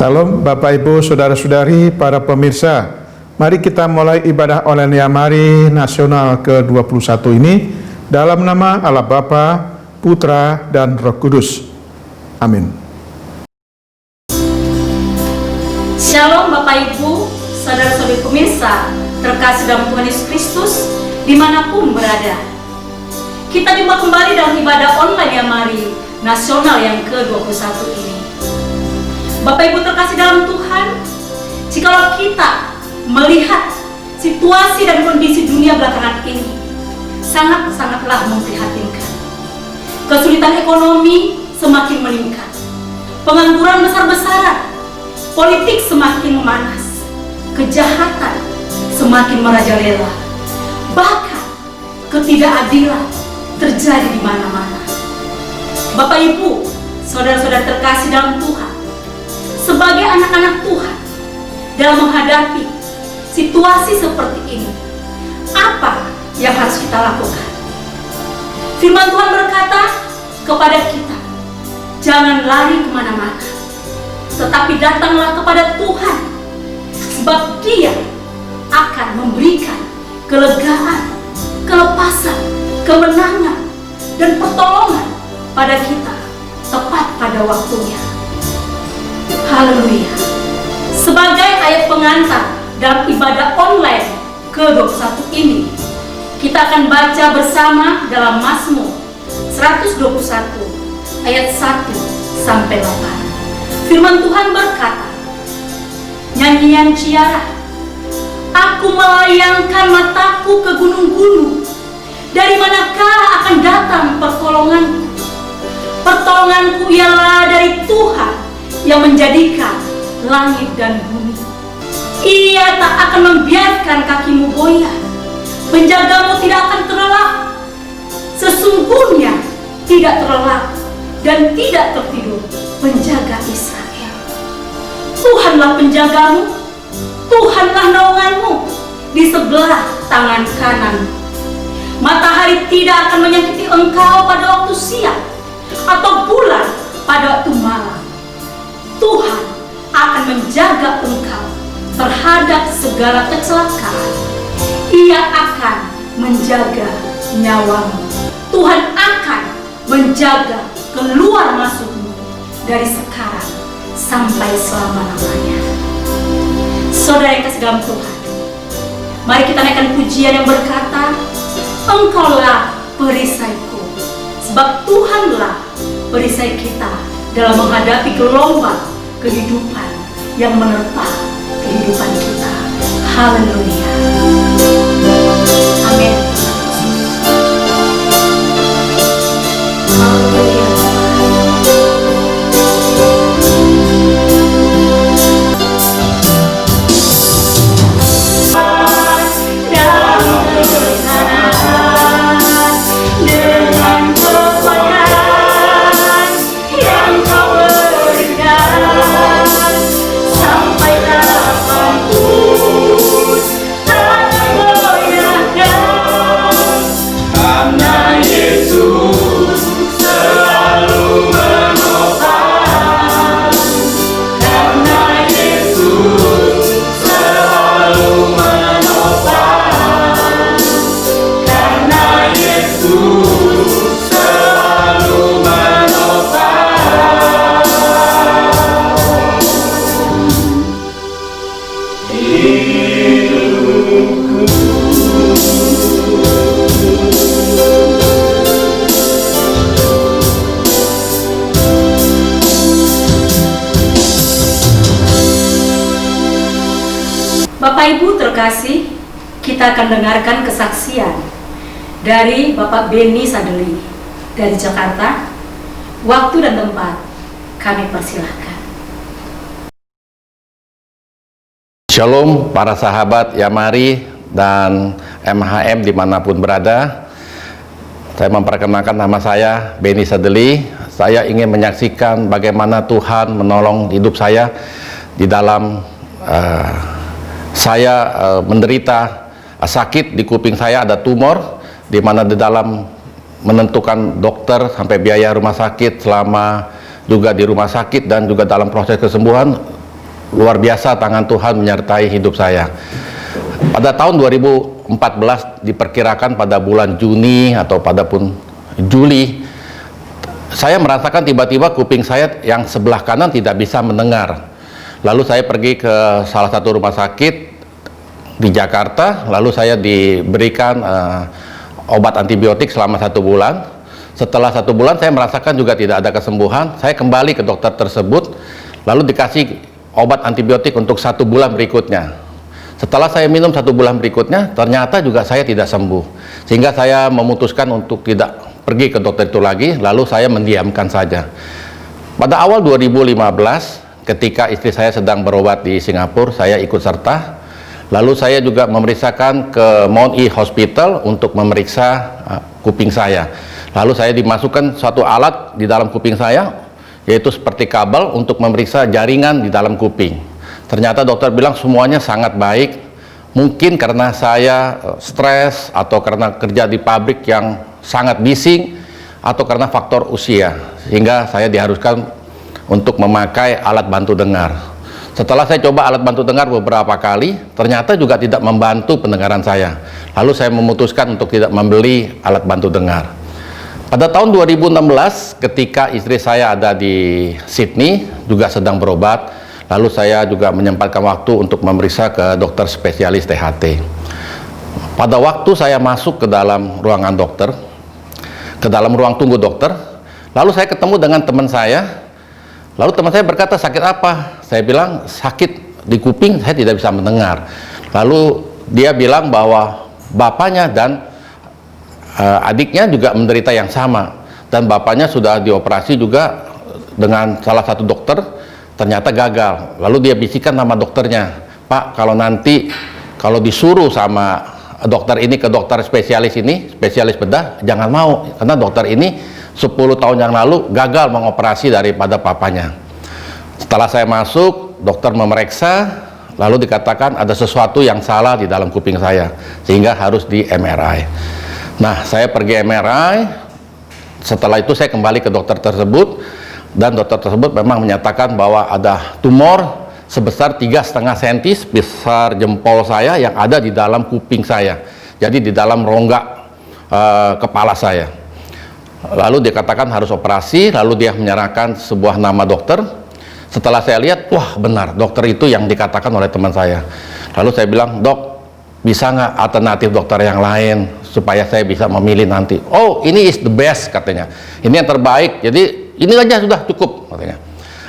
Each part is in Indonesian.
Salam Bapak Ibu Saudara-saudari para pemirsa. Mari kita mulai ibadah online Yamari Nasional ke-21 ini dalam nama Allah Bapa, Putra dan Roh Kudus. Amin. Shalom Bapak Ibu, saudara-saudari pemirsa terkasih dalam Tuhan Yesus Kristus dimanapun berada. Kita jumpa kembali dalam ibadah online Yamari Nasional yang ke-21 ini. Bapak Ibu terkasih dalam Tuhan, jikalau kita melihat situasi dan kondisi dunia belakangan ini sangatlah memprihatinkan. Kesulitan ekonomi semakin meningkat, pengangguran besar-besaran, politik semakin memanas, kejahatan semakin merajalela, bahkan ketidakadilan terjadi di mana-mana. Bapak Ibu, saudara-saudara terkasih dalam Tuhan, sebagai anak-anak Tuhan, dalam menghadapi situasi seperti ini, apa yang harus kita lakukan? Firman Tuhan berkata kepada kita, jangan lari kemana-mana, tetapi datanglah kepada Tuhan, sebab Dia akan memberikan kelegaan, kelepasan, kemenangan, dan pertolongan pada kita tepat pada waktunya. Haleluya. Sebagai ayat pengantar dalam ibadah online ke-21 ini, kita akan baca bersama dalam Mazmur 121 ayat 1 sampai 8. Firman Tuhan berkata, nyanyian ciara, aku melayangkan mataku ke gunung-gunung, dari manakah akan datang pertolonganku? Pertolonganku ialah dari Tuhan yang menjadikan langit dan bumi. Ia tak akan membiarkan kakimu goyah, penjagamu tidak akan terlelap. Sesungguhnya tidak terlelap dan tidak tertidur penjaga Israel. Tuhanlah penjagamu, Tuhanlah naunganmu di sebelah tangan kanan. Matahari tidak akan menyakiti engkau pada waktu siang, atau bulan pada waktu malam. Tuhan akan menjaga engkau terhadap segala kecelakaan. Ia akan menjaga nyawamu. Tuhan akan menjaga keluar masukmu dari sekarang sampai selama-lamanya. Saudara yang kasih dalam Tuhan, mari kita naikkan pujian yang berkata, Engkaulah perisaiku, sebab Tuhanlah perisai kita dalam menghadapi gelombang kehidupan yang menerpa kehidupan kita. Haleluya. Amin. Haleluya. Bapak Ibu terkasih, kita akan dengarkan kesaksian dari Bapak Beni Sadeli dari Jakarta. Waktu dan tempat kami persilahkan. Shalom para sahabat Yamari dan MHM dimanapun berada. Saya memperkenalkan nama saya Beni Sadeli. Saya ingin menyaksikan bagaimana Tuhan menolong hidup saya di dalam saya menderita sakit di kuping saya, ada tumor, di mana di dalam menentukan dokter sampai biaya rumah sakit selama juga di rumah sakit dan juga dalam proses kesembuhan, luar biasa tangan Tuhan menyertai hidup saya. Pada tahun 2014 diperkirakan pada bulan Juni atau pada pun Juli, saya merasakan tiba-tiba kuping saya yang sebelah kanan tidak bisa mendengar. Lalu saya pergi ke salah satu rumah sakit di Jakarta, lalu saya diberikan obat antibiotik selama 1 bulan. Setelah 1 bulan saya merasakan juga tidak ada kesembuhan. Saya kembali ke dokter tersebut, lalu dikasih obat antibiotik untuk 1 bulan berikutnya. Setelah saya minum 1 bulan berikutnya, ternyata juga saya tidak sembuh. Sehingga saya memutuskan untuk tidak pergi ke dokter itu lagi, lalu saya mendiamkan saja. Pada awal 2015, ketika istri saya sedang berobat di Singapura, saya ikut serta. Lalu saya juga memeriksakan ke Mount E Hospital untuk memeriksa kuping saya. Lalu saya dimasukkan suatu alat di dalam kuping saya, yaitu seperti kabel untuk memeriksa jaringan di dalam kuping. Ternyata dokter bilang semuanya sangat baik. Mungkin karena saya stres, atau karena kerja di pabrik yang sangat bising, atau karena faktor usia, sehingga saya diharuskan untuk memakai alat bantu dengar. Setelah saya coba alat bantu dengar beberapa kali, ternyata juga tidak membantu pendengaran saya. Lalu saya memutuskan untuk tidak membeli alat bantu dengar. Pada tahun 2016, ketika istri saya ada di Sydney, juga sedang berobat, lalu saya juga menyempatkan waktu untuk memeriksa ke dokter spesialis THT. Pada waktu saya masuk ke dalam ruangan dokter, ke dalam ruang tunggu dokter, lalu saya ketemu dengan teman saya. Lalu teman saya berkata, sakit apa? Saya bilang, sakit di kuping, saya tidak bisa mendengar. Lalu dia bilang bahwa bapaknya dan adiknya juga menderita yang sama, dan bapaknya sudah dioperasi juga dengan salah satu dokter, ternyata gagal. Lalu dia bisikan nama dokternya, Pak, kalau disuruh sama dokter ini ke dokter spesialis ini, spesialis bedah, jangan mau, karena dokter ini 10 tahun yang lalu gagal mengoperasi daripada papanya. Setelah saya masuk, dokter memeriksa, lalu dikatakan ada sesuatu yang salah di dalam kuping saya, sehingga harus di MRI. Nah, saya pergi MRI. Setelah itu saya kembali ke dokter tersebut, dan dokter tersebut memang menyatakan bahwa ada tumor sebesar 3,5 cm besar jempol saya yang ada di dalam kuping saya, jadi di dalam rongga kepala saya. Lalu dia katakan harus operasi, lalu dia menyerahkan sebuah nama dokter. Setelah saya lihat, wah benar, dokter itu yang dikatakan oleh teman saya. Lalu saya bilang, dok, bisa nggak alternatif dokter yang lain supaya saya bisa memilih nanti? Oh, ini is the best katanya, ini yang terbaik, jadi ini aja sudah cukup katanya.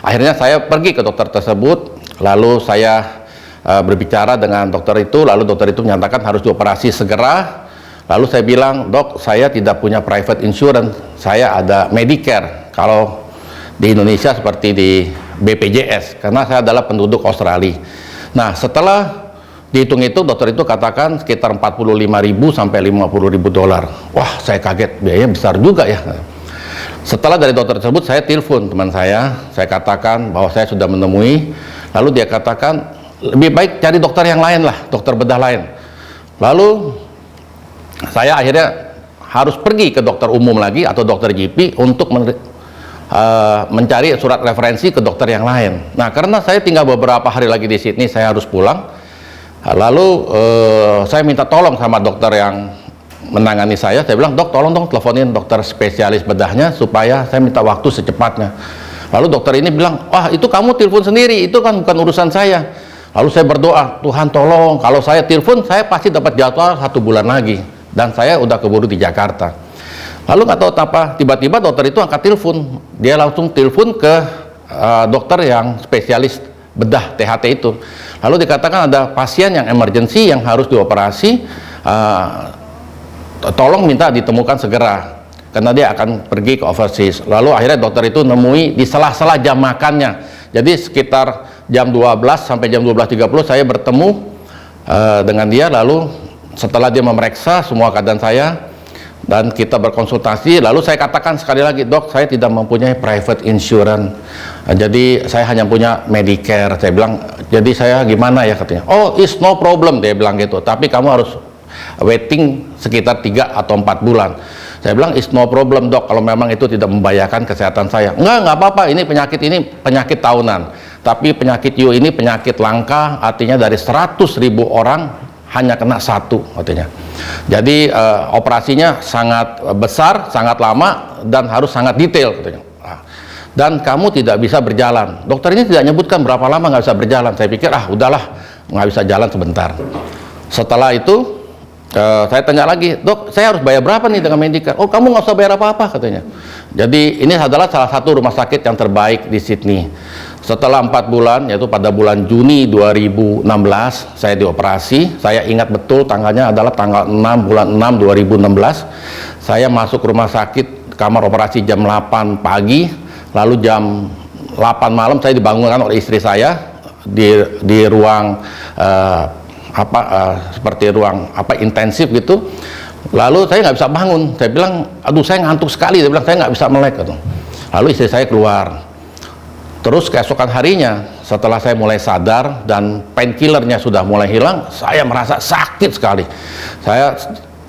Akhirnya saya pergi ke dokter tersebut, lalu saya berbicara dengan dokter itu, lalu dokter itu menyatakan harus dioperasi segera. Lalu saya bilang, dok, saya tidak punya private insurance, saya ada Medicare, kalau di Indonesia seperti di BPJS, karena saya adalah penduduk Australia. Nah, setelah dihitung itu, dokter itu katakan sekitar 45.000 sampai 50.000 dolar. Wah, saya kaget, biayanya besar juga ya. Setelah dari dokter tersebut, saya telepon teman saya katakan bahwa saya sudah menemui, lalu dia katakan, lebih baik cari dokter yang lain lah, dokter bedah lain. Lalu saya akhirnya harus pergi ke dokter umum lagi atau dokter GP untuk mencari surat referensi ke dokter yang lain. Nah, karena saya tinggal beberapa hari lagi di Sydney, saya harus pulang. Lalu saya minta tolong sama dokter yang menangani saya bilang, dok, tolong dong teleponin dokter spesialis bedahnya supaya saya minta waktu secepatnya. Lalu dokter ini bilang, wah itu kamu telepon sendiri, itu kan bukan urusan saya. Lalu saya berdoa, Tuhan tolong, kalau saya telepon saya pasti dapat jadwal 1 bulan lagi, dan saya udah keburu di Jakarta. Lalu nggak tahu apa, tiba-tiba dokter itu angkat telepon, dia langsung telepon ke dokter yang spesialis bedah THT itu. Lalu dikatakan ada pasien yang emergency yang harus dioperasi, tolong minta ditemukan segera karena dia akan pergi ke overseas. Lalu akhirnya dokter itu nemui di sela-sela jam makannya, jadi sekitar jam 12 sampai jam 12.30 saya bertemu dengan dia. Lalu setelah dia memeriksa semua keadaan saya dan kita berkonsultasi, lalu saya katakan sekali lagi, dok, saya tidak mempunyai private insurance, jadi saya hanya punya Medicare. Saya bilang, jadi saya gimana ya, katanya. Oh, it's no problem, dia bilang gitu, tapi kamu harus waiting sekitar 3 atau 4 bulan. Saya bilang, "It's no problem dok, kalau memang itu tidak membahayakan kesehatan saya." Nggak apa-apa, ini penyakit tahunan. Tapi penyakit you ini penyakit langka, artinya dari 100.000 orang hanya kena 1 artinya. Jadi operasinya sangat besar, sangat lama, dan harus sangat detail katanya. Dan kamu tidak bisa berjalan. Dokter ini tidak nyebutkan berapa lama nggak bisa berjalan. Saya pikir, udahlah, nggak bisa jalan sebentar. Setelah itu saya tanya lagi, "Dok, saya harus bayar berapa nih dengan Medika?" "Oh, kamu nggak usah bayar apa-apa," katanya. Jadi ini adalah salah satu rumah sakit yang terbaik di Sydney. Setelah 4 bulan, yaitu pada bulan Juni 2016, saya dioperasi. Saya ingat betul tanggalnya adalah tanggal 6 bulan 6 2016. Saya masuk rumah sakit, kamar operasi jam 8 pagi, lalu jam 8 malam saya dibangunkan oleh istri saya di ruang seperti ruang intensif gitu. Lalu saya nggak bisa bangun. Saya bilang, "Aduh, saya ngantuk sekali." Dia bilang, "Saya nggak bisa melek." Gitu. Lalu istri saya keluar. Terus keesokan harinya, setelah saya mulai sadar dan painkillernya sudah mulai hilang, saya merasa sakit sekali.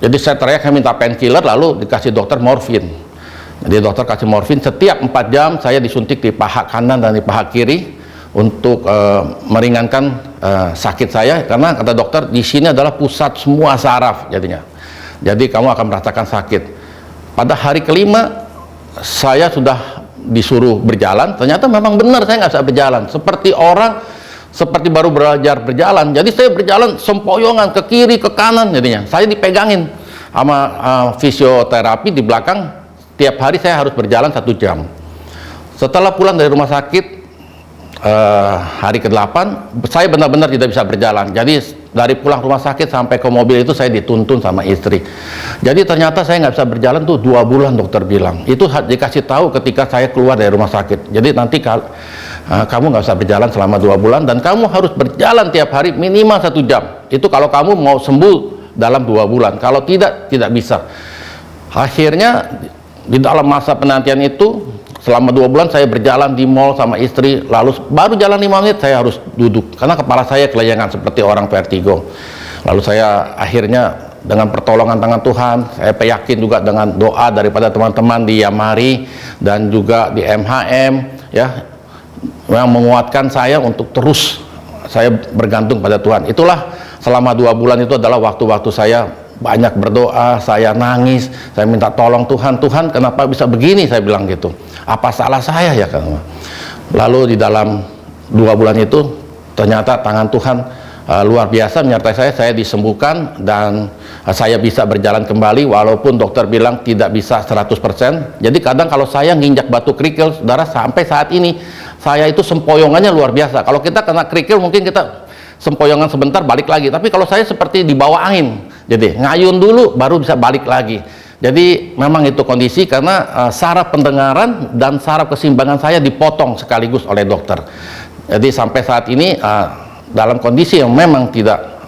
Jadi saya teriak, saya minta painkiller, lalu dikasih dokter morfin. Jadi dokter kasih morfin, setiap 4 jam saya disuntik di paha kanan dan di paha kiri untuk meringankan sakit saya, karena kata dokter di sini adalah pusat semua saraf jadinya. Jadi kamu akan merasakan sakit. Pada hari kelima saya sudah disuruh berjalan, ternyata memang benar saya nggak bisa berjalan, seperti baru belajar berjalan. Jadi saya berjalan sempoyongan ke kiri ke kanan jadinya. Saya dipegangin sama fisioterapi di belakang. Tiap hari saya harus berjalan 1 jam. Setelah pulang dari rumah sakit hari ke-8, saya benar-benar tidak bisa berjalan. Jadi dari pulang rumah sakit sampai ke mobil itu saya dituntun sama istri. Jadi ternyata saya nggak bisa berjalan tuh 2 bulan, dokter bilang. Itu dikasih tahu ketika saya keluar dari rumah sakit. Jadi nanti kamu nggak bisa berjalan selama 2 bulan, dan kamu harus berjalan tiap hari minimal 1 jam. Itu kalau kamu mau sembuh dalam 2 bulan. Kalau tidak bisa. Akhirnya di dalam masa penantian itu, selama 2 bulan saya berjalan di mall sama istri, lalu baru jalan 5 menit saya harus duduk karena kepala saya kelayangan seperti orang vertigo. Lalu saya akhirnya dengan pertolongan tangan Tuhan, saya yakin juga dengan doa daripada teman-teman di Yamari dan juga di MHM ya, yang menguatkan saya untuk terus saya bergantung pada Tuhan. Itulah selama 2 bulan itu adalah waktu-waktu saya banyak berdoa, saya nangis, saya minta tolong Tuhan, "Tuhan, kenapa bisa begini?" Saya bilang gitu. "Apa salah saya ya?" Lalu di dalam 2 bulan itu ternyata tangan Tuhan luar biasa menyertai saya disembuhkan dan saya bisa berjalan kembali, walaupun dokter bilang tidak bisa 100%. Jadi kadang kalau saya nginjak batu kerikil, saudara, sampai saat ini saya itu sempoyongannya luar biasa. Kalau kita kena kerikil mungkin kita sempoyongan sebentar balik lagi, tapi kalau saya seperti di bawah angin, jadi ngayun dulu baru bisa balik lagi. Jadi memang itu kondisi karena saraf pendengaran dan saraf keseimbangan saya dipotong sekaligus oleh dokter. Jadi sampai saat ini dalam kondisi yang memang tidak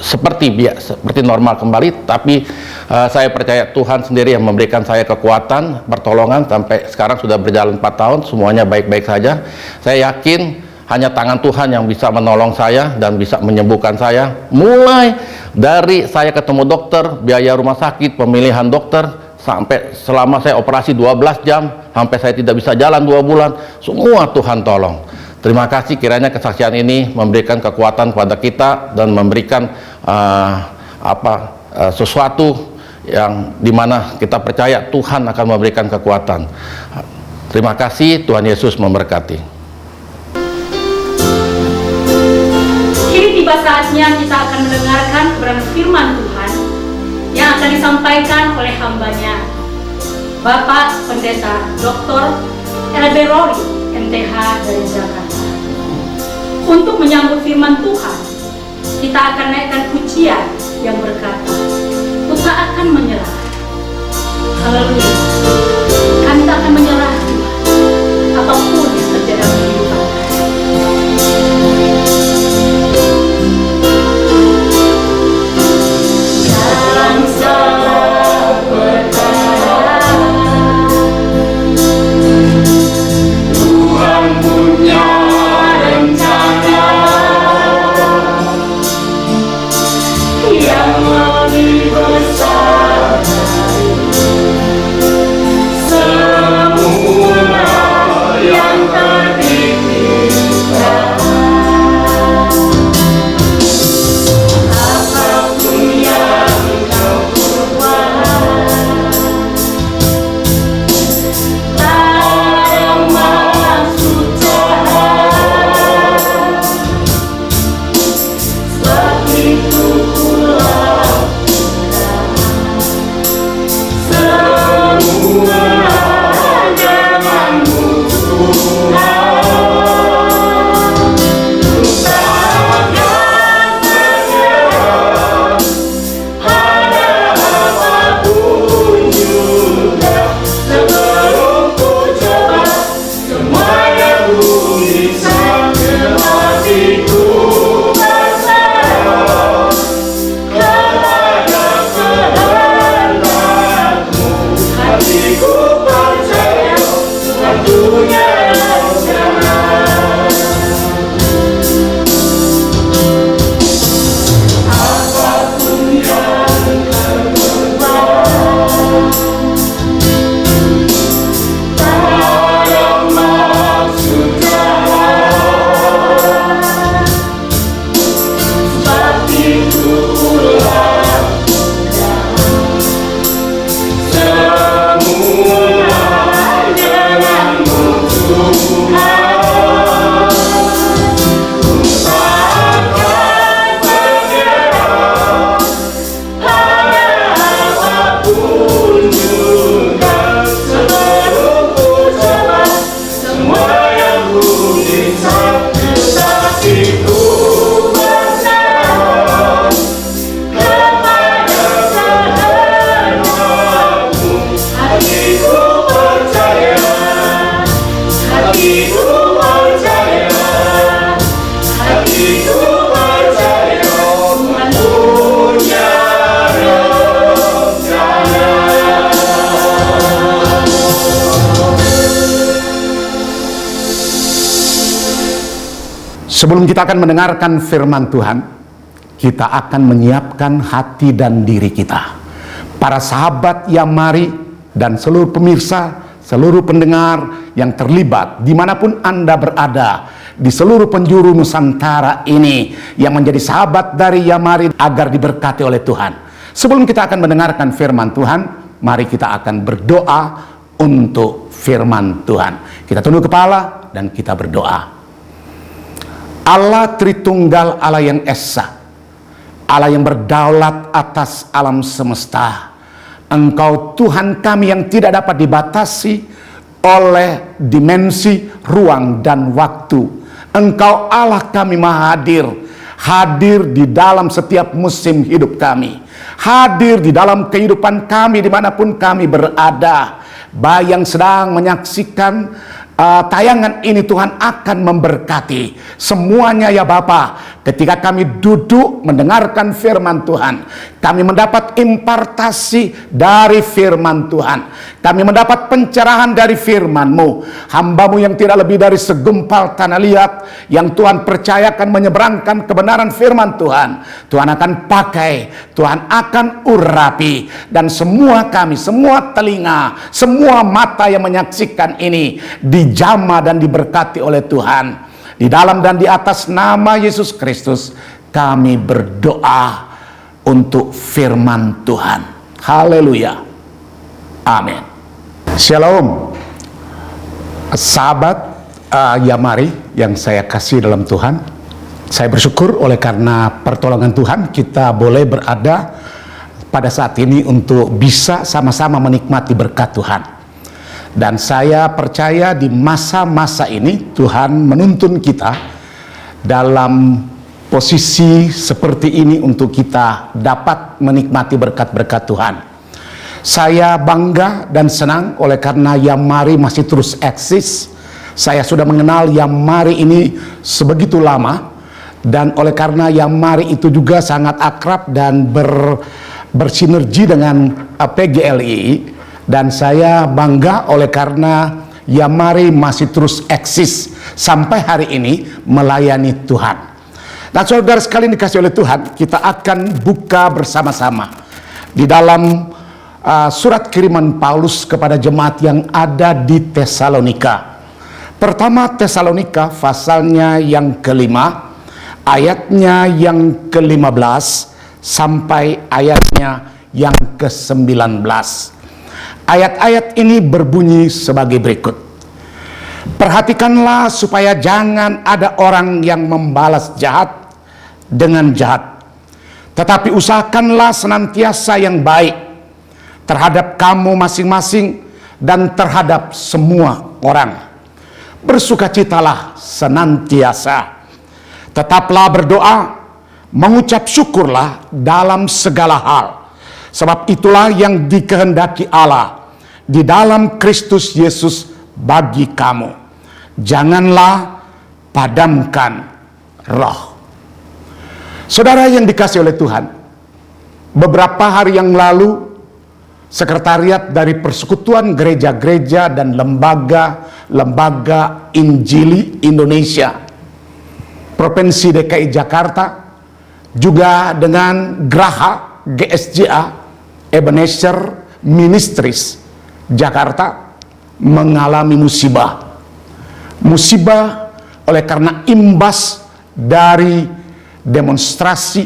seperti normal kembali, tapi saya percaya Tuhan sendiri yang memberikan saya kekuatan, pertolongan, sampai sekarang sudah berjalan 4 tahun, semuanya baik-baik saja. Saya yakin hanya tangan Tuhan yang bisa menolong saya dan bisa menyembuhkan saya. Mulai dari saya ketemu dokter, biaya rumah sakit, pemilihan dokter, sampai selama saya operasi 12 jam, sampai saya tidak bisa jalan 2 bulan, semua Tuhan tolong. Terima kasih, kiranya kesaksian ini memberikan kekuatan kepada kita dan memberikan sesuatu yang dimana kita percaya Tuhan akan memberikan kekuatan. Terima kasih, Tuhan Yesus memberkati. Tiba saatnya kita akan mendengarkan kebenaran firman Tuhan yang akan disampaikan oleh hambanya, Bapak Pendeta Dr. Elberori, MTH dari Jakarta. Untuk menyambut firman Tuhan, kita akan naikkan pujian yang berkata, "Ku tak akan menyerah." Haleluya. Kami tak akan menyerah, apapun yang terjadi dalam kehidupan. Yang lebih besar dari Sebelum kita akan mendengarkan firman Tuhan, kita akan menyiapkan hati dan diri kita. Para sahabat Yamari dan seluruh pemirsa, seluruh pendengar yang terlibat dimanapun Anda berada di seluruh penjuru Nusantara ini yang menjadi sahabat dari Yamari agar diberkati oleh Tuhan. Sebelum kita akan mendengarkan firman Tuhan, mari kita akan berdoa untuk firman Tuhan. Kita tunduk kepala dan kita berdoa. Allah Tritunggal, Allah yang Esa, Allah yang berdaulat atas alam semesta. Engkau Tuhan kami yang tidak dapat dibatasi oleh dimensi, ruang, dan waktu. Engkau Allah kami maha hadir, hadir di dalam setiap musim hidup kami, hadir di dalam kehidupan kami dimanapun kami berada. Baik yang sedang menyaksikan tayangan ini, Tuhan akan memberkati semuanya ya Bapa. Ketika kami duduk mendengarkan firman Tuhan, kami mendapat impartasi dari firman Tuhan, kami mendapat pencerahan dari firman-Mu. Hamba-Mu yang tidak lebih dari segumpal tanah liat yang Tuhan percayakan menyeberangkan kebenaran firman Tuhan, Tuhan akan pakai, Tuhan akan urapi, dan semua kami, semua telinga, semua mata yang menyaksikan ini dijamah dan diberkati oleh Tuhan. Di dalam dan di atas nama Yesus Kristus kami berdoa untuk firman Tuhan. Haleluya. Amin. Shalom. Sahabat Yamari yang saya kasih dalam Tuhan, saya bersyukur oleh karena pertolongan Tuhan kita boleh berada pada saat ini untuk bisa sama-sama menikmati berkat Tuhan. Dan saya percaya di masa-masa ini Tuhan menuntun kita dalam posisi seperti ini untuk kita dapat menikmati berkat-berkat Tuhan. Saya bangga dan senang oleh karena Yamari masih terus eksis. Saya sudah mengenal Yamari ini sebegitu lama, dan oleh karena Yamari itu juga sangat akrab dan bersinergi dengan PGLI. Dan saya bangga oleh karena Yamari masih terus eksis sampai hari ini melayani Tuhan. Dan saudara sekalian dikasih oleh Tuhan, kita akan buka bersama-sama di dalam surat kiriman Paulus kepada jemaat yang ada di Tesalonika. Pertama Tesalonika pasalnya yang kelima, ayatnya yang ke-15 sampai ayatnya yang ke-19. Ayat-ayat ini berbunyi sebagai berikut. Perhatikanlah supaya jangan ada orang yang membalas jahat dengan jahat, tetapi usahakanlah senantiasa yang baik terhadap kamu masing-masing dan terhadap semua orang. Bersukacitalah senantiasa, tetaplah berdoa, mengucap syukurlah dalam segala hal, sebab itulah yang dikehendaki Allah di dalam Kristus Yesus bagi kamu. Janganlah padamkan roh. Saudara yang dikasih oleh Tuhan, beberapa hari yang lalu sekretariat dari Persekutuan Gereja-Gereja dan Lembaga Injili Indonesia Provinsi DKI Jakarta, juga dengan Geraha GSJA Ebenezer Ministries Jakarta, mengalami musibah oleh karena imbas dari demonstrasi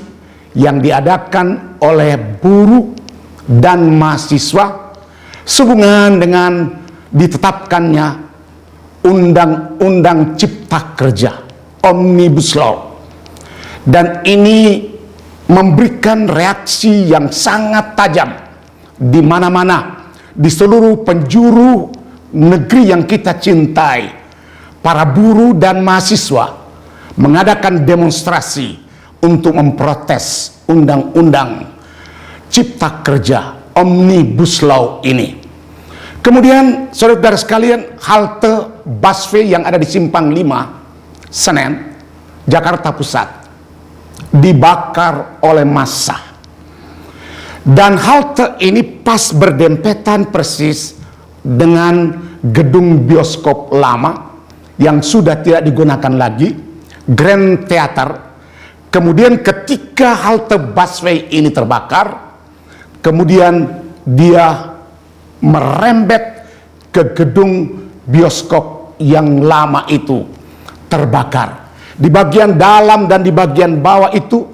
yang diadakan oleh buruh dan mahasiswa sehubungan dengan ditetapkannya Undang-Undang Cipta Kerja Omnibus Law. Dan ini memberikan reaksi yang sangat tajam di mana-mana, di seluruh penjuru negeri yang kita cintai. Para buruh dan mahasiswa mengadakan demonstrasi untuk memprotes Undang-Undang Cipta Kerja Omnibus Law ini. Kemudian saudara sekalian, halte busway yang ada di Simpang 5 Senen, Jakarta Pusat, dibakar oleh massa. Dan halte ini pas berdempetan persis dengan gedung bioskop lama yang sudah tidak digunakan lagi, Grand Theater. Kemudian ketika halte busway ini terbakar, kemudian dia merembet ke gedung bioskop yang lama itu, terbakar. Di bagian dalam dan di bagian bawah itu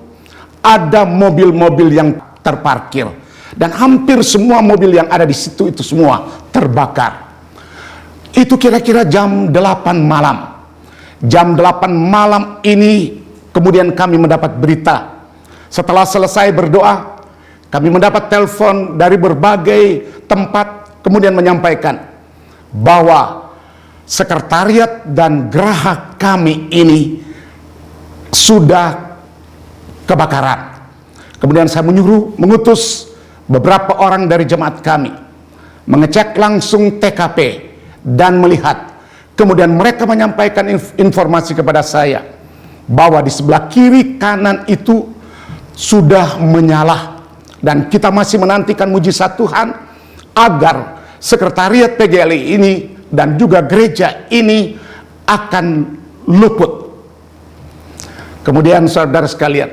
ada mobil-mobil yang terparkir, dan hampir semua mobil yang ada di situ itu semua terbakar. Itu kira-kira jam 8 malam. Jam 8 malam ini kemudian kami mendapat berita. Setelah selesai berdoa, kami mendapat telepon dari berbagai tempat, kemudian menyampaikan bahwa sekretariat dan geraha kami ini sudah kebakaran. Kemudian saya mengutus beberapa orang dari jemaat kami mengecek langsung TKP dan melihat. Kemudian mereka menyampaikan informasi kepada saya bahwa di sebelah kiri kanan itu sudah menyala, dan kita masih menantikan mujizat Tuhan agar sekretariat PGLI ini dan juga gereja ini akan luput. Kemudian saudara sekalian,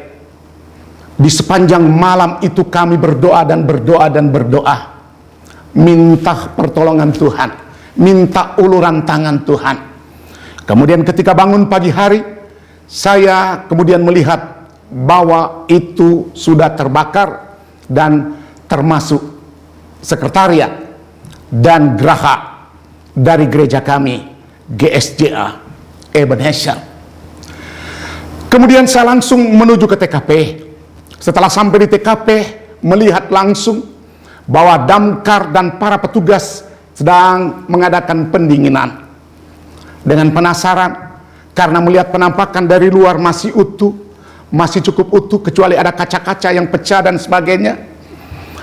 di sepanjang malam itu kami berdoa dan berdoa dan berdoa, minta pertolongan Tuhan, minta uluran tangan Tuhan. Kemudian ketika bangun pagi hari, saya kemudian melihat bahwa itu sudah terbakar, dan termasuk sekretariat dan geraha dari gereja kami, GSJA Ebenezer. Kemudian saya langsung menuju ke TKP. Setelah sampai di TKP, melihat langsung bahwa damkar dan para petugas sedang mengadakan pendinginan. Dengan penasaran, karena melihat penampakan dari luar masih utuh, masih cukup utuh, kecuali ada kaca-kaca yang pecah dan sebagainya.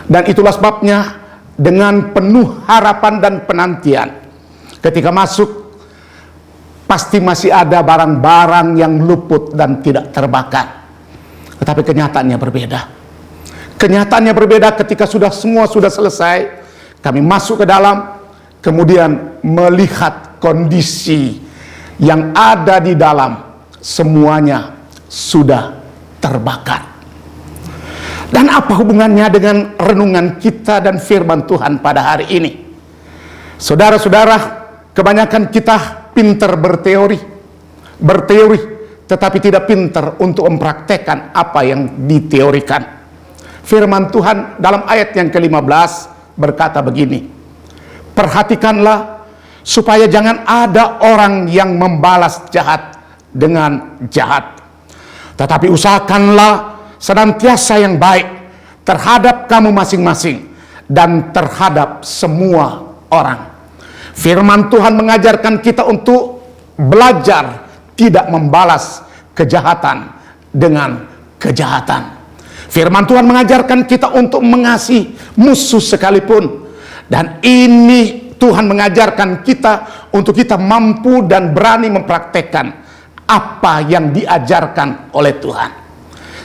Dan itulah sebabnya dengan penuh harapan dan penantian, ketika masuk, pasti masih ada barang-barang yang luput dan tidak terbakar. Tetapi kenyataannya berbeda. Kenyataannya berbeda ketika semua sudah selesai. Kami masuk ke dalam, kemudian melihat kondisi yang ada di dalam, semuanya sudah terbakar. Dan apa hubungannya dengan renungan kita dan firman Tuhan pada hari ini? Saudara-saudara, kebanyakan kita pintar berteori, tetapi tidak pintar untuk mempraktekkan apa yang diteorikan. Firman Tuhan dalam ayat yang ke-15 berkata begini, perhatikanlah supaya jangan ada orang yang membalas jahat dengan jahat, tetapi usahakanlah senantiasa yang baik terhadap kamu masing-masing dan terhadap semua orang. Firman Tuhan mengajarkan kita untuk belajar tidak membalas kejahatan dengan kejahatan. Firman Tuhan mengajarkan kita untuk mengasihi musuh sekalipun. Dan ini Tuhan mengajarkan kita untuk kita mampu dan berani mempraktekkan apa yang diajarkan oleh Tuhan.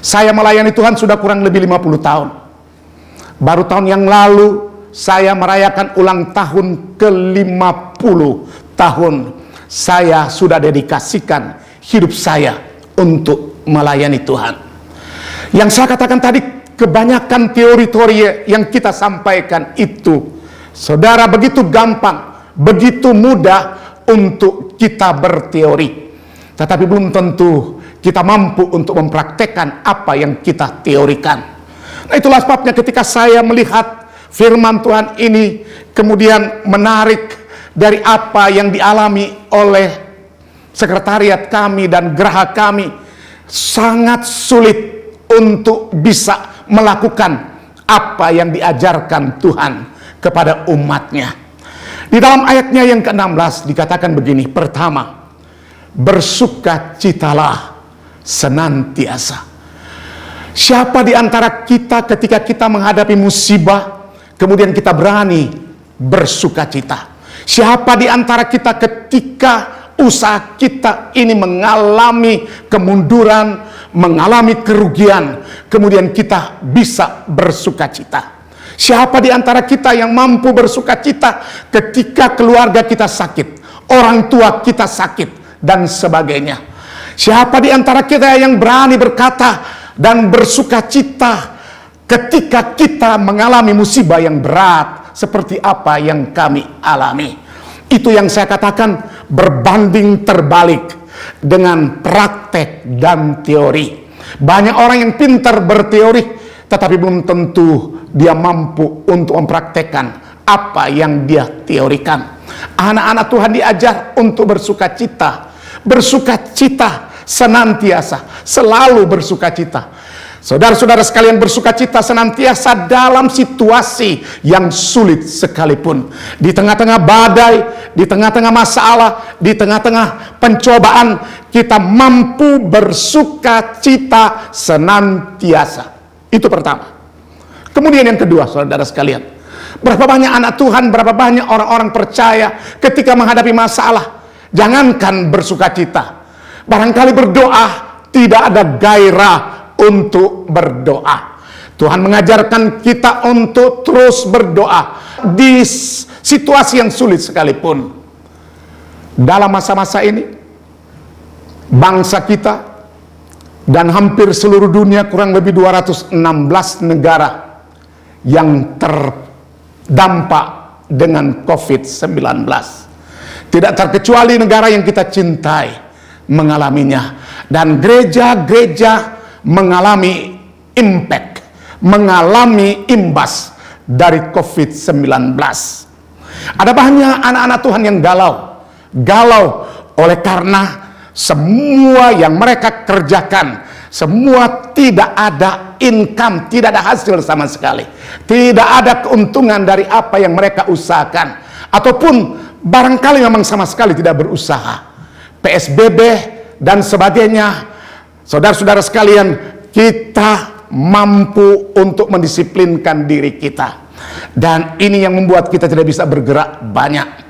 Saya melayani Tuhan sudah kurang lebih 50 tahun. Baru tahun yang lalu saya merayakan ulang tahun ke-50 tahun saya sudah dedikasikan hidup saya untuk melayani Tuhan. Yang saya katakan tadi, kebanyakan teori-teori yang kita sampaikan itu, saudara, begitu gampang, begitu mudah untuk kita berteori, tetapi belum tentu kita mampu untuk mempraktekkan apa yang kita teorikan. Nah, itulah sebabnya ketika saya melihat firman Tuhan ini kemudian menarik dari apa yang dialami oleh sekretariat kami dan geraha kami, sangat sulit untuk bisa melakukan apa yang diajarkan Tuhan kepada umatnya. Di dalam ayatnya yang ke-16 dikatakan begini, pertama, bersukacitalah senantiasa. Siapa di antara kita ketika kita menghadapi musibah, kemudian kita berani bersukacita? Siapa di antara kita ketika usaha kita ini mengalami kemunduran, mengalami kerugian, kemudian kita bisa bersukacita? Siapa di antara kita yang mampu bersukacita ketika keluarga kita sakit, orang tua kita sakit, dan sebagainya? Siapa di antara kita yang berani berkata dan bersuka cita ketika kita mengalami musibah yang berat seperti apa yang kami alami? Itu yang saya katakan berbanding terbalik dengan praktek dan teori. Banyak orang yang pintar berteori, tetapi belum tentu dia mampu untuk mempraktekkan apa yang dia teorikan. Anak-anak Tuhan diajar untuk bersuka cita. Bersuka cita senantiasa, selalu bersuka cita. Saudara-saudara sekalian, bersuka cita senantiasa dalam situasi yang sulit sekalipun. Di tengah-tengah badai, di tengah-tengah masalah, di tengah-tengah pencobaan, kita mampu bersuka cita senantiasa. Itu pertama. Kemudian yang kedua, saudara sekalian, berapa banyak anak Tuhan, berapa banyak orang-orang percaya ketika menghadapi masalah, jangankan bersuka cita, barangkali berdoa tidak ada gairah untuk berdoa. Tuhan mengajarkan kita untuk terus berdoa di situasi yang sulit sekalipun. Dalam masa-masa ini, bangsa kita dan hampir seluruh dunia, kurang lebih 216 negara yang terdampak dengan COVID-19. Tidak terkecuali negara yang kita cintai mengalaminya. Dan gereja-gereja mengalami impact, mengalami imbas dari COVID-19. Ada banyak anak-anak Tuhan yang galau oleh karena semua yang mereka kerjakan, semua tidak ada income, tidak ada hasil sama sekali, tidak ada keuntungan dari apa yang mereka usahakan, ataupun barangkali memang sama sekali tidak berusaha. PSBB dan sebagainya. Saudara-saudara sekalian, kita mampu untuk mendisiplinkan diri kita. Dan ini yang membuat kita tidak bisa bergerak banyak.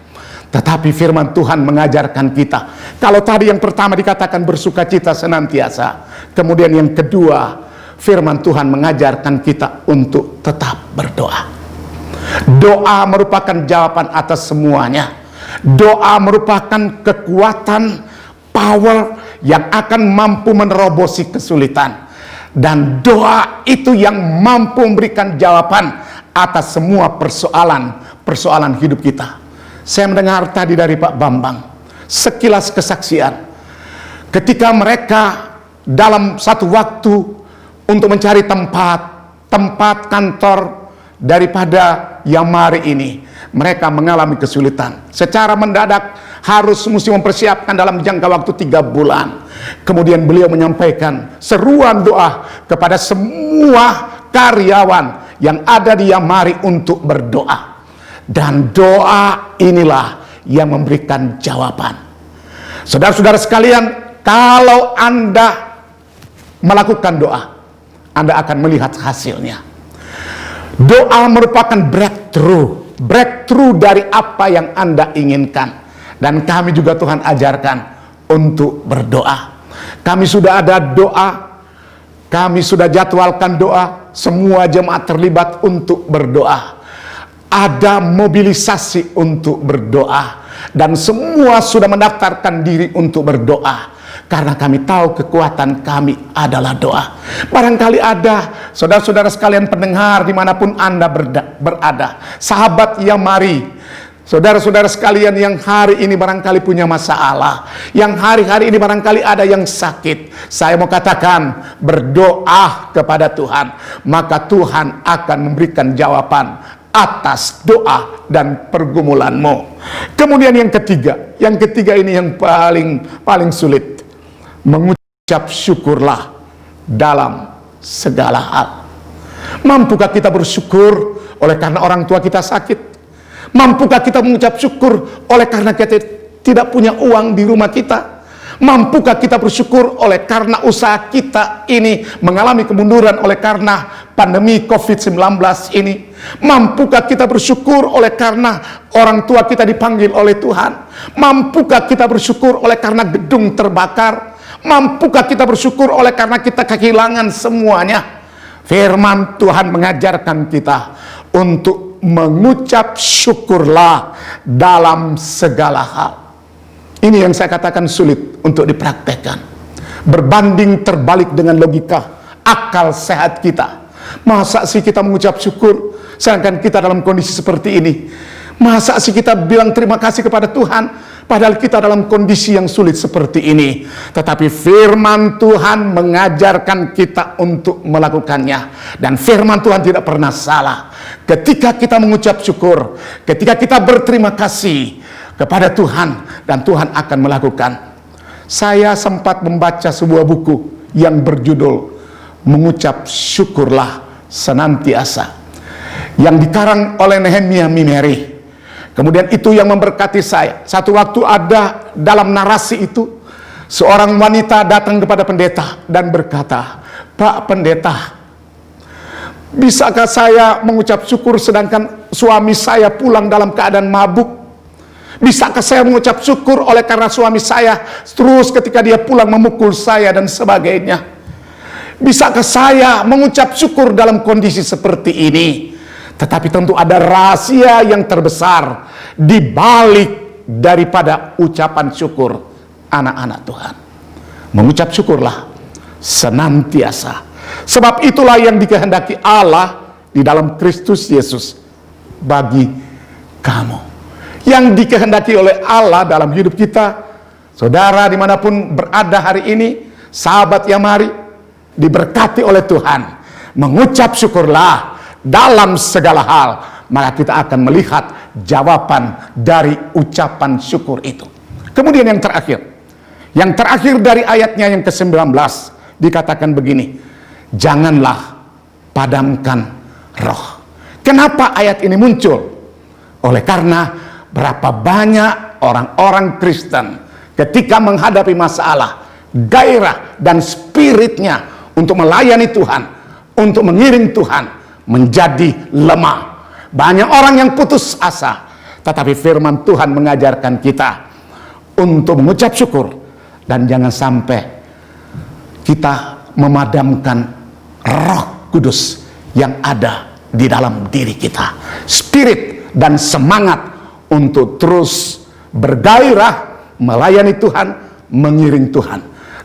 Tetapi firman Tuhan mengajarkan kita. Kalau tadi yang pertama dikatakan bersuka cita senantiasa, kemudian yang kedua, firman Tuhan mengajarkan kita untuk tetap berdoa. Doa merupakan jawaban atas semuanya. Doa merupakan kekuatan, power yang akan mampu menerobosi kesulitan. Dan doa itu yang mampu memberikan jawaban atas semua persoalan hidup kita. Saya mendengar tadi dari Pak Bambang sekilas kesaksian ketika mereka dalam satu waktu untuk mencari tempat kantor daripada Yamari ini, mereka mengalami kesulitan. Secara mendadak mesti mempersiapkan dalam jangka waktu 3 bulan. Kemudian beliau menyampaikan seruan doa kepada semua karyawan yang ada di Yamari untuk berdoa. Dan doa inilah yang memberikan jawaban. Saudara-saudara sekalian, kalau Anda melakukan doa, Anda akan melihat hasilnya. Doa merupakan breakthrough dari apa yang Anda inginkan. Dan kami juga Tuhan ajarkan untuk berdoa. Kami sudah ada doa, kami sudah jadwalkan doa, semua jemaat terlibat untuk berdoa. Ada mobilisasi untuk berdoa, dan semua sudah mendaftarkan diri untuk berdoa. Karena kami tahu kekuatan kami adalah doa. Barangkali ada saudara-saudara sekalian pendengar dimanapun Anda berada, sahabat Yamari, saudara-saudara sekalian yang hari ini barangkali punya masalah, yang hari-hari ini barangkali ada yang sakit. Saya mau katakan, berdoa kepada Tuhan, maka Tuhan akan memberikan jawaban atas doa dan pergumulanmu. Kemudian yang ketiga ini yang paling sulit. Mengucap syukurlah dalam segala hal. Mampukah kita bersyukur oleh karena orang tua kita sakit? Mampukah kita mengucap syukur oleh karena kita tidak punya uang di rumah kita? Mampukah kita bersyukur oleh karena usaha kita ini mengalami kemunduran oleh karena pandemi COVID-19 ini? Mampukah kita bersyukur oleh karena orang tua kita dipanggil oleh Tuhan? Mampukah kita bersyukur oleh karena gedung terbakar? Mampukah kita bersyukur oleh karena kita kehilangan semuanya? Firman Tuhan mengajarkan kita untuk mengucap syukurlah dalam segala hal. Ini yang saya katakan sulit untuk dipraktekkan. berbanding terbalik dengan logika akal sehat kita. Masa sih kita mengucap syukur sedangkan kita dalam kondisi seperti ini? Masa sih kita bilang terima kasih kepada Tuhan padahal kita dalam kondisi yang sulit seperti ini? Tetapi firman Tuhan mengajarkan kita untuk melakukannya, dan firman Tuhan tidak pernah salah. Ketika kita mengucap syukur, ketika kita berterima kasih kepada Tuhan, dan Tuhan akan melakukan. Saya sempat membaca sebuah buku yang berjudul Mengucap Syukurlah Senantiasa, yang dikarang oleh Nehemia Mimeri. Kemudian itu yang memberkati saya. Satu waktu ada dalam narasi itu, seorang wanita datang kepada pendeta dan berkata, "Pak Pendeta, bisakah saya mengucap syukur sedangkan suami saya pulang dalam keadaan mabuk? Bisakah saya mengucap syukur oleh karena suami saya terus ketika dia pulang memukul saya dan sebagainya? Bisakah saya mengucap syukur dalam kondisi seperti ini?" Tetapi tentu ada rahasia yang terbesar di balik daripada ucapan syukur anak-anak Tuhan. Mengucap syukurlah senantiasa. Sebab itulah yang dikehendaki Allah di dalam Kristus Yesus bagi kamu. Yang dikehendaki oleh Allah dalam hidup kita, saudara dimanapun berada hari ini, sahabat yang mari diberkati oleh Tuhan, mengucap syukurlah dalam segala hal, maka kita akan melihat jawaban dari ucapan syukur itu. Kemudian yang terakhir dari ayatnya yang ke-19 dikatakan begini, janganlah padamkan roh. Kenapa ayat ini muncul? Oleh karena berapa banyak orang-orang Kristen ketika menghadapi masalah, gairah dan spiritnya untuk melayani Tuhan, untuk mengiring Tuhan, menjadi lemah. Banyak orang yang putus asa. Tetapi firman Tuhan mengajarkan kita untuk mengucap syukur, dan jangan sampai kita memadamkan Roh Kudus yang ada di dalam diri kita. Spirit dan semangat untuk terus bergairah melayani Tuhan, mengiring Tuhan.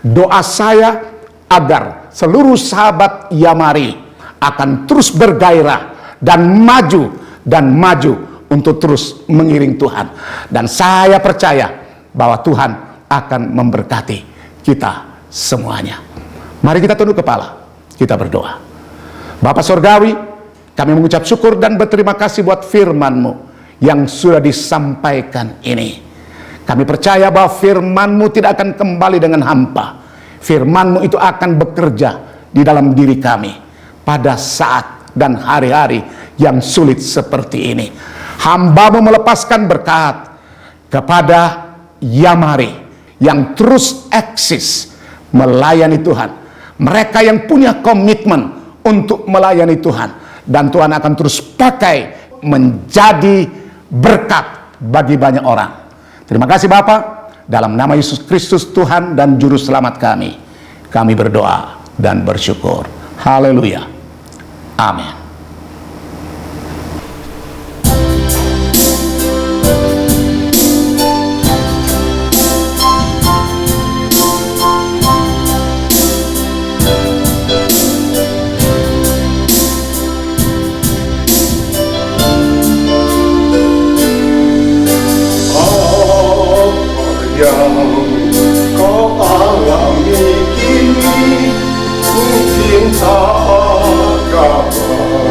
Doa saya agar seluruh sahabat Yamari akan terus bergairah dan maju untuk terus mengiring Tuhan. Dan saya percaya bahwa Tuhan akan memberkati kita semuanya. Mari kita tunduk kepala, kita berdoa. Bapa Surgawi, kami mengucap syukur dan berterima kasih buat firman-Mu yang sudah disampaikan ini. Kami percaya bahwa firman-Mu tidak akan kembali dengan hampa. Firman-Mu itu akan bekerja di dalam diri kami pada saat dan hari-hari yang sulit seperti ini. Hamba-Mu melepaskan berkat kepada Yamari yang terus eksis melayani Tuhan. Mereka yang punya komitmen untuk melayani Tuhan, dan Tuhan akan terus pakai menjadi berkat bagi banyak orang. Terima kasih Bapa, dalam nama Yesus Kristus Tuhan dan Juru Selamat kami berdoa dan bersyukur. Haleluya. Amin. Kau alami kini mungkin tak dapat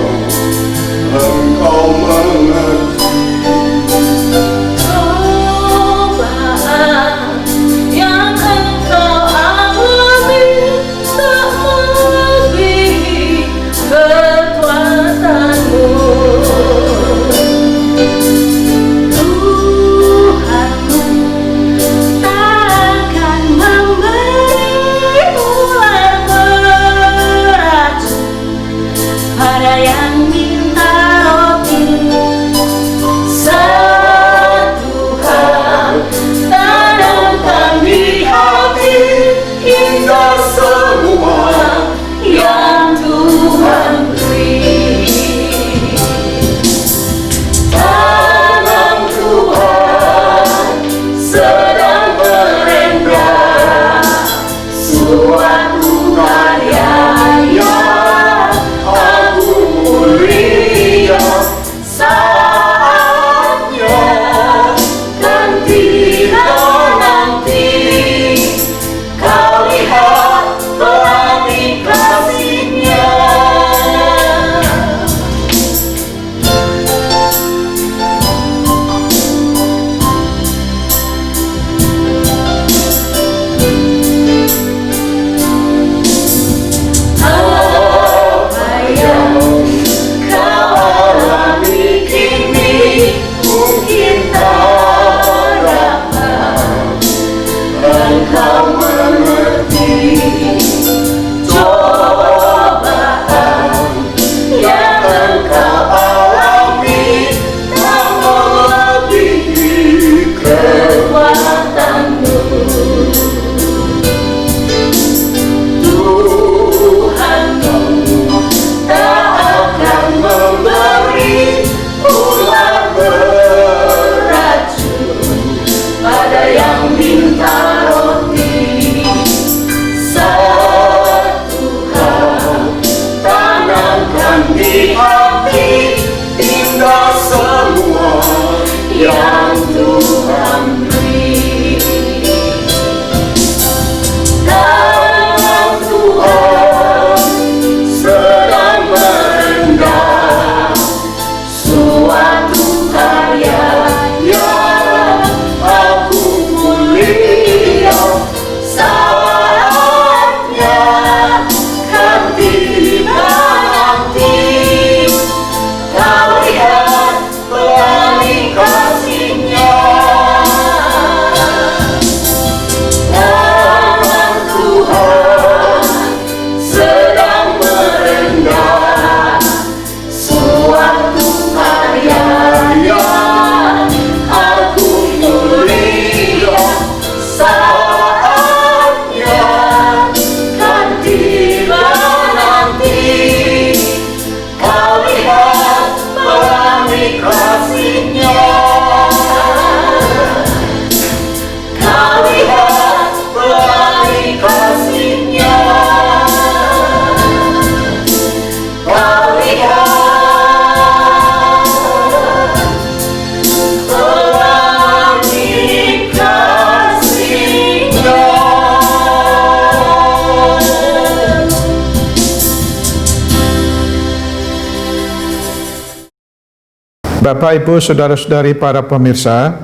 Bapak, Ibu, Saudara-saudari para pemirsa,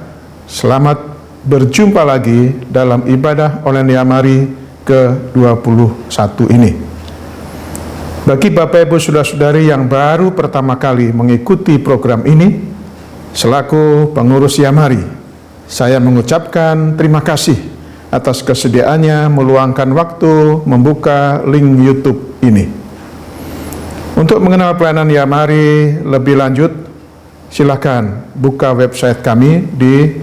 selamat berjumpa lagi dalam ibadah Olenia Mari ke-21 ini. Bagi Bapak, Ibu, Saudara-saudari yang baru pertama kali mengikuti program ini, selaku pengurus Yamari, saya mengucapkan terima kasih atas kesediaannya meluangkan waktu membuka link YouTube ini. Untuk mengenal pelayanan Yamari lebih lanjut, silakan buka website kami di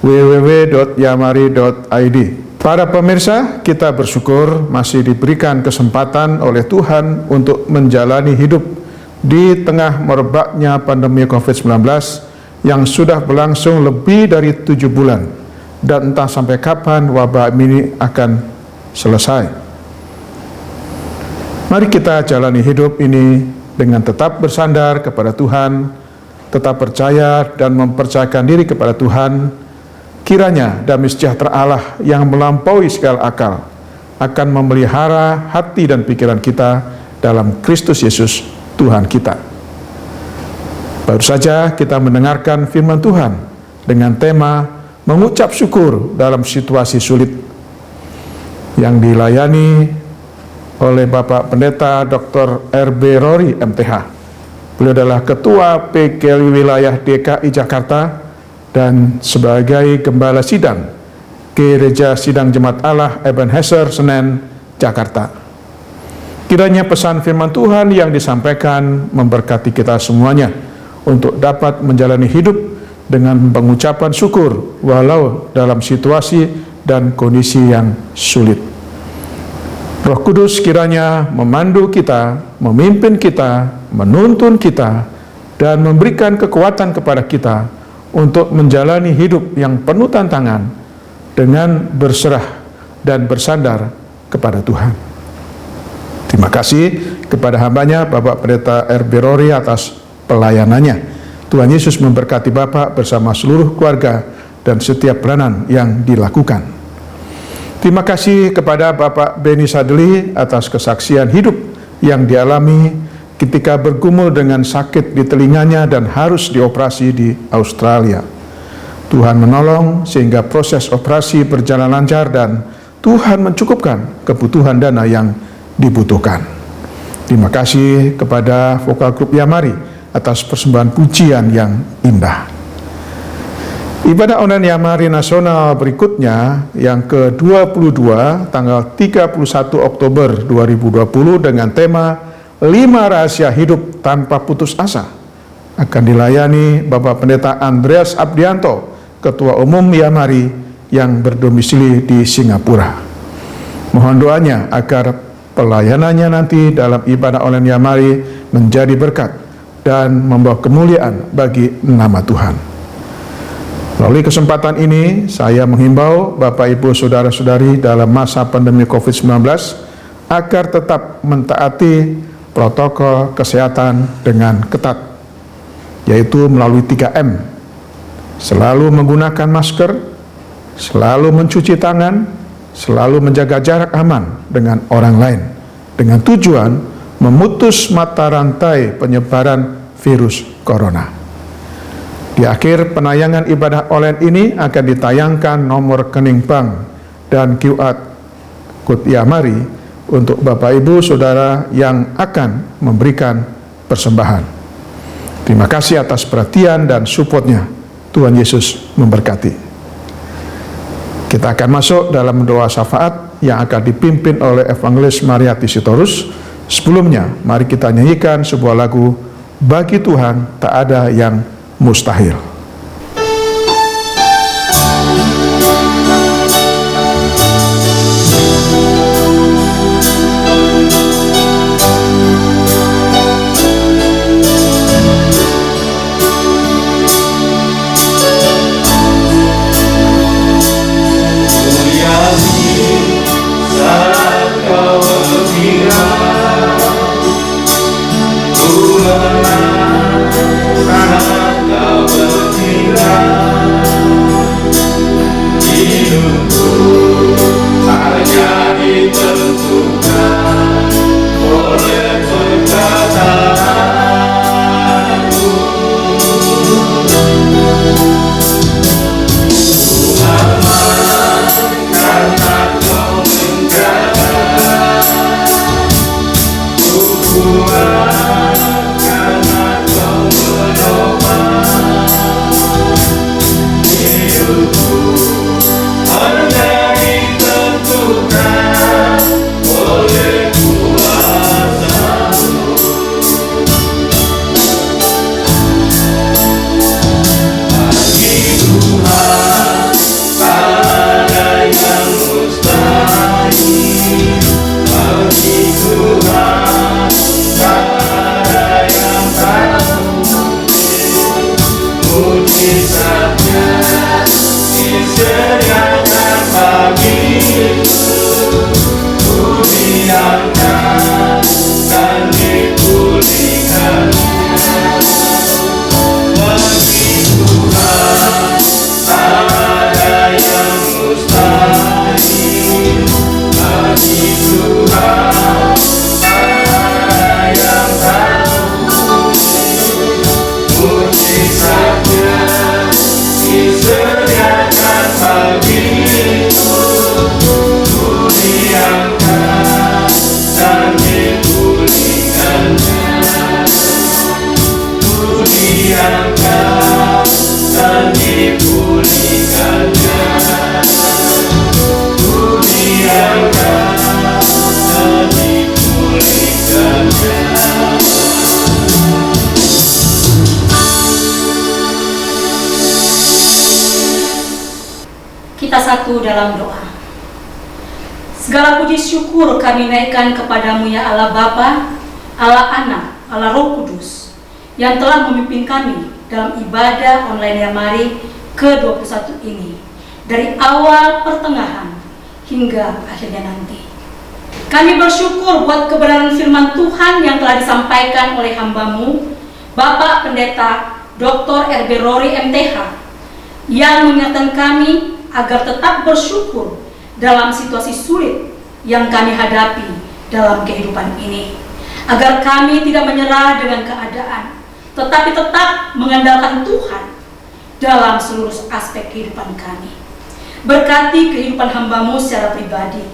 www.yamari.id. Para pemirsa, kita bersyukur masih diberikan kesempatan oleh Tuhan untuk menjalani hidup di tengah merebaknya pandemi COVID-19 yang sudah berlangsung lebih dari 7 bulan dan entah sampai kapan wabah ini akan selesai. Mari kita jalani hidup ini dengan tetap bersandar kepada Tuhan, tetap percaya dan mempercayakan diri kepada Tuhan. Kiranya damai sejahtera Allah yang melampaui segala akal akan memelihara hati dan pikiran kita dalam Kristus Yesus Tuhan kita. Baru saja kita mendengarkan firman Tuhan dengan tema mengucap syukur dalam situasi sulit yang dilayani oleh Bapak Pendeta Dr. R.B. Rory MTH. Beliau adalah Ketua PKL Wilayah DKI Jakarta dan sebagai Gembala Sidang Gereja Sidang Jemaat Allah Ebenezer Senen, Jakarta. Kiranya pesan firman Tuhan yang disampaikan memberkati kita semuanya untuk dapat menjalani hidup dengan pengucapan syukur walau dalam situasi dan kondisi yang sulit. Roh Kudus kiranya memandu kita, memimpin kita, menuntun kita, dan memberikan kekuatan kepada kita untuk menjalani hidup yang penuh tantangan dengan berserah dan bersandar kepada Tuhan. Terima kasih kepada hambanya Bapak Pendeta R.B. Rory atas pelayanannya. Tuhan Yesus memberkati Bapak bersama seluruh keluarga dan setiap peranan yang dilakukan. Terima kasih kepada Bapak Benny Sadeli atas kesaksian hidup yang dialami ketika bergumul dengan sakit di telinganya dan harus dioperasi di Australia. Tuhan menolong sehingga proses operasi berjalan lancar dan Tuhan mencukupkan kebutuhan dana yang dibutuhkan. Terima kasih kepada vokal grup Yamari atas persembahan pujian yang indah. Ibadah online Yamari Nasional berikutnya yang ke-22 tanggal 31 Oktober 2020 dengan tema 5 rahasia hidup tanpa putus asa akan dilayani Bapak Pendeta Andreas Abdianto, Ketua Umum Yamari yang berdomisili di Singapura. Mohon doanya agar pelayanannya nanti dalam ibadah online Yamari menjadi berkat dan membawa kemuliaan bagi nama Tuhan. Melalui kesempatan ini, saya menghimbau Bapak, Ibu, Saudara-saudari dalam masa pandemi COVID-19 agar tetap mentaati protokol kesehatan dengan ketat, yaitu melalui 3M, selalu menggunakan masker, selalu mencuci tangan, selalu menjaga jarak aman dengan orang lain, dengan tujuan memutus mata rantai penyebaran virus corona. Di akhir penayangan ibadah online ini akan ditayangkan nomor rekening bank dan QR Code Yamari untuk Bapak, Ibu, Saudara yang akan memberikan persembahan. Terima kasih atas perhatian dan supportnya. Tuhan Yesus memberkati. Kita akan masuk dalam doa syafaat yang akan dipimpin oleh Evangelis Mariati Sitorus. Sebelumnya, mari kita nyanyikan sebuah lagu Bagi Tuhan Tak Ada Yang Mustahil. Saat kau mujizatnya disediakan bagiku. Ku diangkat dan dipulihkan. Bagi Tuhan ada yang mustahil. Bagi Tuhan ada yang tak mungkin. Mujizatnya disediakan bagiku. Ku diangkat dan dipulihkannya. Ku diangkat dan dipulihkannya. Ku diangkat dan dipulihkannya. Kita satu dalam doa. Segala puji syukur kami naikkan kepadamu ya Allah Bapa, Allah Anak, Allah Roh Kudus, yang telah memimpin kami dalam ibadah online Yamari ke-21 ini, dari awal, pertengahan, hingga akhirnya nanti. Kami bersyukur buat kebenaran firman Tuhan yang telah disampaikan oleh hamba-Mu, Bapak Pendeta Dr. R.B. Rory MTH, yang mengingatkan kami agar tetap bersyukur dalam situasi sulit yang kami hadapi dalam kehidupan ini, agar kami tidak menyerah dengan keadaan, tetapi tetap mengandalkan Tuhan dalam seluruh aspek kehidupan kami. Berkati kehidupan hamba-Mu secara pribadi,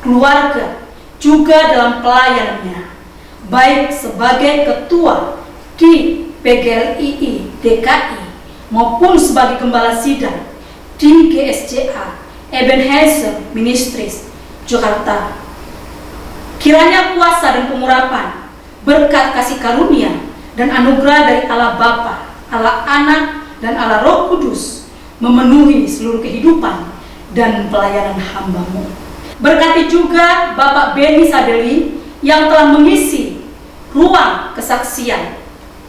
keluarga, juga dalam pelayanannya, baik sebagai ketua di PGLII DKI maupun sebagai gembala sidang di GSJA Ebenezer Ministries Jakarta. Kiranya kuasa dan pengurapan, berkat kasih karunia dan anugerah dari Allah Bapa, Allah Anak, dan Allah Roh Kudus memenuhi seluruh kehidupan dan pelayanan hamba-Mu. Berkati juga Bapak Benny Sadeli yang telah mengisi ruang kesaksian.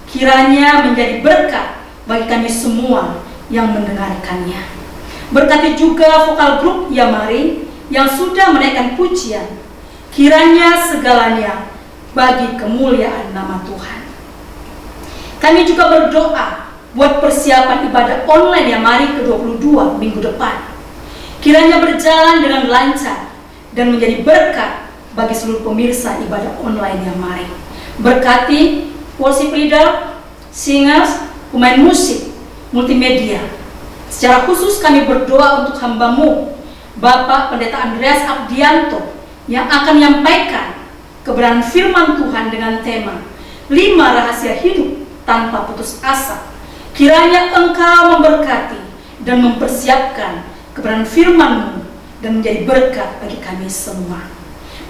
Kiranya menjadi berkat bagi kami semua yang mendengarkannya. Berkati juga vokal grup Yamari yang sudah menaikkan pujian. Kiranya segalanya bagi kemuliaan nama Tuhan. Kami juga berdoa buat persiapan ibadah online Yamari ke-22 minggu depan. Kiranya berjalan dengan lancar dan menjadi berkat bagi seluruh pemirsa ibadah online Yamari. Berkati worship leader, singers, pemain musik, multimedia. Secara khusus kami berdoa untuk hamba-Mu, Bapak Pendeta Andreas Abdianto, yang akan menyampaikan kebenaran firman Tuhan dengan tema 5 rahasia hidup tanpa putus asa. Kiranya Engkau memberkati dan mempersiapkan kebenaran firman-Mu dan menjadi berkat bagi kami semua.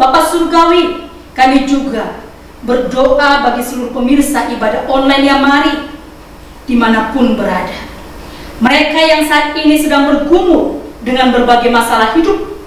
Bapak Surgawi, kami juga berdoa bagi seluruh pemirsa ibadah online Yamari dimanapun berada. Mereka yang saat ini sedang bergumul dengan berbagai masalah hidup,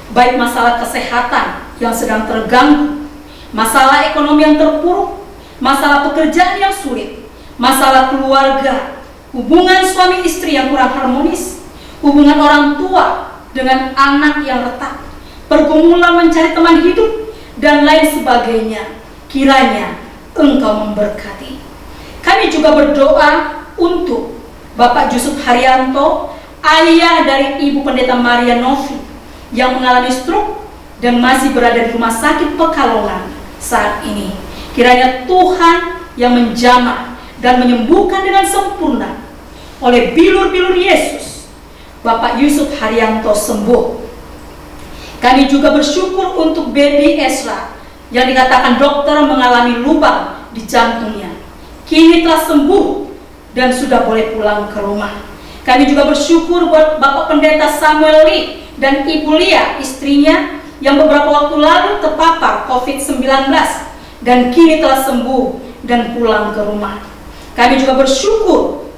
baik masalah kesehatan yang sedang terganggu, masalah ekonomi yang terpuruk, masalah pekerjaan yang sulit, masalah keluarga, hubungan suami istri yang kurang harmonis, hubungan orang tua dengan anak yang retak, pergumulan mencari teman hidup, dan lain sebagainya. Kiranya Engkau memberkati. Kami juga berdoa untuk Bapak Yusuf Haryanto, ayah dari Ibu Pendeta Maria Novi, yang mengalami stroke dan masih berada di rumah sakit Pekalongan saat ini. Kiranya Tuhan yang menjamah dan menyembuhkan dengan sempurna oleh bilur-bilur Yesus, Bapak Yusuf Haryanto sembuh. Kami juga bersyukur untuk Baby Ezra yang dikatakan dokter mengalami lubang di jantungnya. Kini telah sembuh dan sudah boleh pulang ke rumah. Kami juga bersyukur buat Bapak Pendeta Samuel Lee dan Ibu Lia, istrinya, yang beberapa waktu lalu terpapar COVID-19 dan kini telah sembuh dan pulang ke rumah. Kami juga bersyukur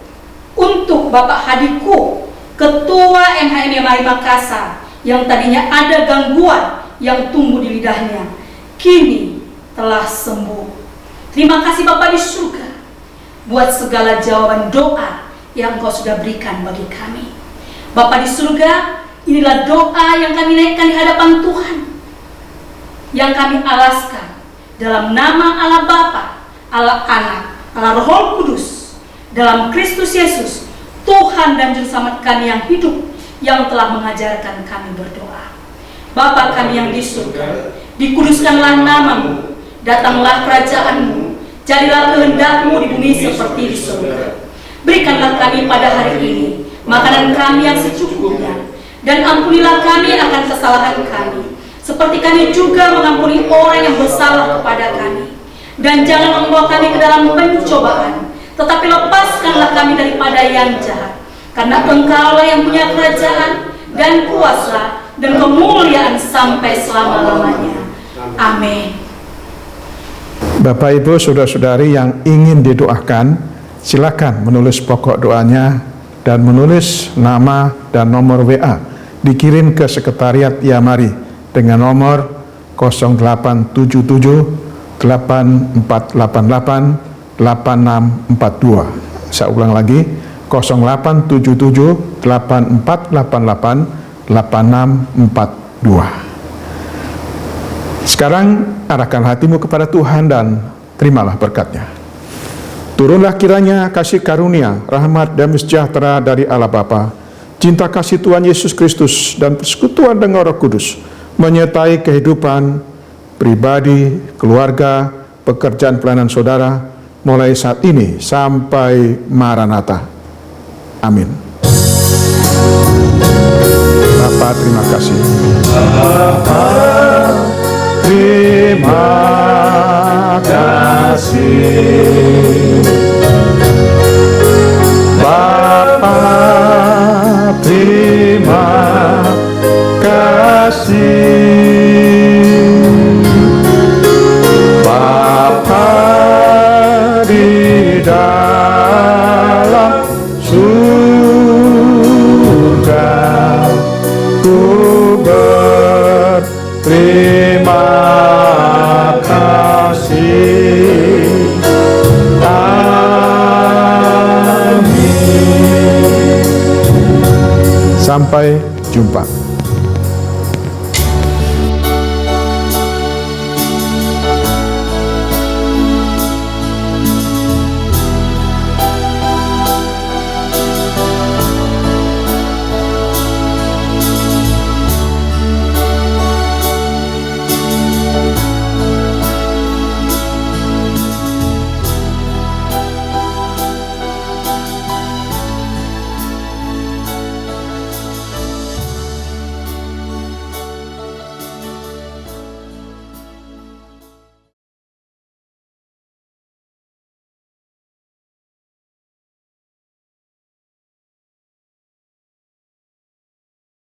untuk Bapak Hadiku, Ketua MHM Yamari Makassar, yang tadinya ada gangguan yang tumbuh di lidahnya, kini telah sembuh. Terima kasih Bapak di surga buat segala jawaban doa yang Engkau sudah berikan bagi kami. Bapa di surga, inilah doa yang kami naikkan di hadapan Tuhan, yang kami alaskan dalam nama Allah Bapa, Allah Anak, Allah Roh Kudus, dalam Kristus Yesus, Tuhan dan Juru Selamat kami yang hidup, yang telah mengajarkan kami berdoa. Bapa kami yang di surga, dikuduskanlah namamu, datanglah kerajaan-mu, jadilah kehendak-mu di bumi seperti di surga. Berikanlah kami pada hari ini makanan kami yang secukupnya, dan ampunilah kami akan kesalahan kami, seperti kami juga mengampuni orang yang bersalah kepada kami. Dan jangan membawa kami ke dalam pencobaan, tetapi lepaskanlah kami daripada yang jahat. Karena Engkaulah yang punya kerajaan dan kuasa dan kemuliaan sampai selama-lamanya. Amin. Bapak, Ibu, saudara-saudari yang ingin didoakan, silakan menulis pokok doanya dan menulis nama dan nomor WA, dikirim ke sekretariat Yamari dengan nomor 0877 8488 8642. Saya ulang lagi, 0877 8488 8642. Sekarang arahkan hatimu kepada Tuhan dan terimalah berkat-Nya. Turunlah kiranya kasih karunia, rahmat dan sejahtera dari Allah Bapa, cinta kasih Tuhan Yesus Kristus dan persekutuan dengan Roh Kudus menyertai kehidupan pribadi, keluarga, pekerjaan pelayanan saudara mulai saat ini sampai Maranatha. Amin. Bapa, terima kasih. Terima kasih. Bapa, terima kasih. Bapa di dalam surga, ku berterima kasih. Amin. Sampai jumpa.